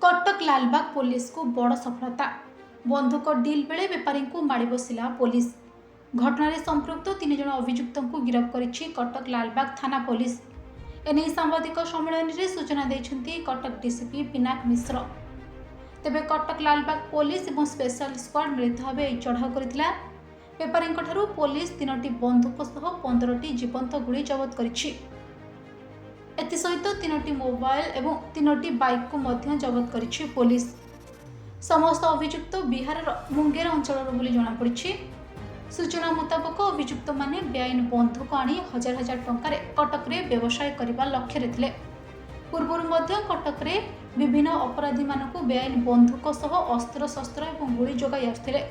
Cuttack Lalbagh police को बड़ सफलता। बंधुक डील बेले बेपारी को माड़ी बसिला पुलिस। घटना संपृक्त 3 जन अभियुक्त को गिरफ्त करिछि कटक लालबाग थाना पुलिस। एने सांबादिक सम्मेलन में सूचना देइछन्ति कटक डीसीपी पिनाक मिश्र। तेबे कटक लालबाग पुलिस और स्पेशल स्क्वाड मिलित भाव चढ़ाऊ करथिला। बेपारी पुलिस 3टी बंधुक सह 15टी जीवंत गुड़ी जबत करिछि। एसहित 3टी मोबाइल और 3टी बाइक को मध्य जबत करिछि पुलिस। समस्त अभियुक्त बिहार मुंगेर अंचल बोली जଣାपड़ी। सूचना मुताबक अभियुक्त माने बेआईन बंधुक आनी हजार हजार टंकार कटक रे व्यवसाय करने लक्ष्य रे। पूर्व कटक रे विभिन्न अपराधी मानक बेआईन बंधुक सह अस्त्र शस्त्र और गुड़ी जोगाई आसुथिले।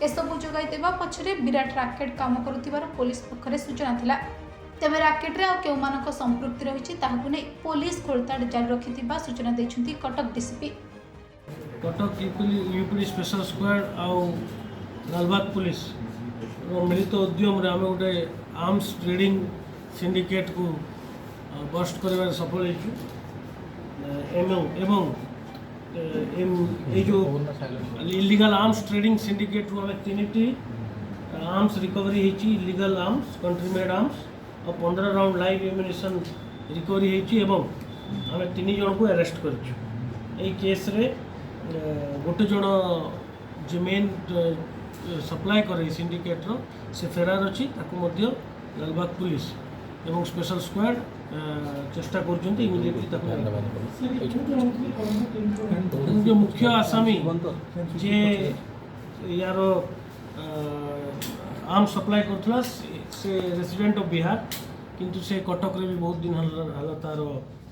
एसबू जोगाई देवा पछरे विराट राकेट काम करुथिबार पुलिस पक्षरे सूचना थिला। तेबे राकेट रे केउ मानक संपृक्ति रहिछि ताहाकु नै पुलिस खोलताड जारी रखिथिबा सूचना दैछन्ति Cuttack DCP. Cuttack UP special squad आउ लालबाग पुलिस मिलित उद्यम रे आमे गोटे आर्म्स ट्रेडिंग सिंडिकेट को बस्ट करबार सफल हेछु एवं जो इलीगल आर्म्स ट्रेडिंग सिंडिकेट रू आमे 3टी आर्म्स रिकवरी हेछि। Illegal arms country made arms और 15 राउंड लाइव एम्युनिशन रिकवरी हेछि एवं आमे 3 जन को अरेस्ट करछु। एई केस रे गोटे जन जे मेन सप्लाई करे सिंडिकेट रो से फेरार अछि। ताकू मध्य लालबाग पुलिस एवं स्पेशल स्क्वाड चेष्टा करछन्ती इमिडिएटली ताकू। जो मुख्य आसामी जे यार आर्म सप्लाई करथला से रेसिडेंट ऑफ बिहार, किंतु से कटक रे भी बहुत दिन हला तार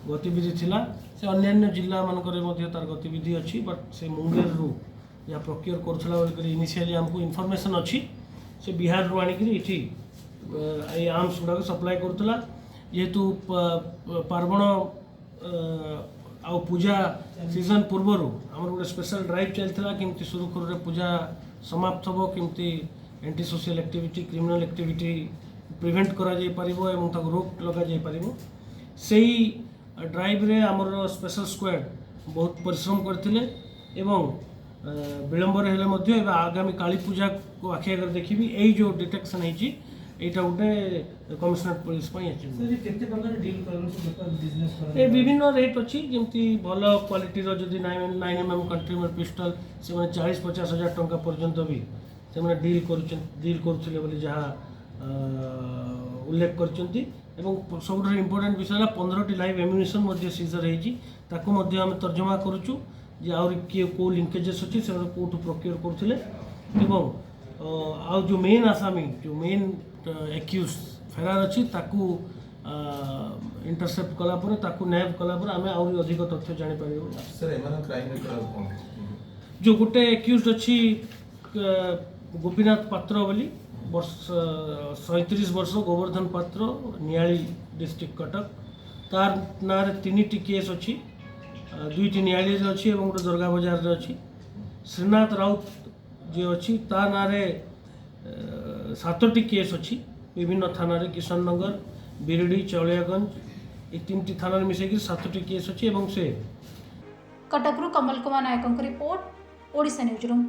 गतिविधि थिला। से अन्य जिला मानकरे मध्य तार गतिविधि अछि, बट से मुंगेर रू या प्रोक्योर करथला बोलकरी इनिशियली हमको इन्फॉर्मेशन अछि। से बिहार रू आनी करी इठी ए आर्म्स गुडा सप्लाई करथला। जेहेतु पार्वण आ पूजा सीजन पूर्वरु हमर गोटे स्पेशल ड्राइव चलथिला केमती सुरुखुरु रे पूजा समाप्त होबो, केमती anti social activity criminal activity prevent करा जाय परिबो एवं ताको रोक लगा जाय परिबो। सेही ड्राइव रे हमर स्पेशल स्क्वाड बहुत परिश्रम करथिले एवं विलंब हेले मध्य एवं आगामी काली पूजा को आखि आगे देखिबी एई जो डिटेक्शन हेची एटा गोटे कमिश्नरेट पुलिस पई अछि। सर केते टंका डील करन बिजनेस कर ए विभिन्न रेट अछि। जेमती भलो क्वालिटी रो जदी 9mm कंट्री में पिस्टल से माने 40-50 हजार टंका पर्यंत भी से माने डील करुथिले बोली जहा उल्लेख करचंती। एवं सबसे इम्पोर्टेंट विषय 15टी लाइव एम्युनिशन मध्य सीजर हेची। ताको मध्य हम तर्जमा करूछु जे आउर के को लिंकेजेस अछि से कोठु प्रोक्योर करथिले एवं आ जो मेन आसामी जो मेन एक्यूज फेरार अछि ताकू इंटरसेप्ट कला पर ताकू नैब कला पर आमे आउर अधिक तथ्य जानि पारिबो। सर एमान क्राइम रेकॉर्ड कोन जो गोटे एक्यूज अछि गोपीनाथ पात्र बोली वर्ष 37 वर्ष गोवर्धन पात्र नियाली डिस्ट्रिक्ट कटक। तार नारे 3टी केस अछि, 2टी नियाली रे अछि एवं गोटे दुर्गा बाजार रे अछि। श्रीनाथ राउत जे अछि ता नारे 7टी केस अछि विभिन्न थाना रे किशननगर बिरडी चौलियागंज ए 3टी थाना रे मिसे 7टी केस अछि एवं से कटक रु Kamal Kumar Nayak report Odisha news room.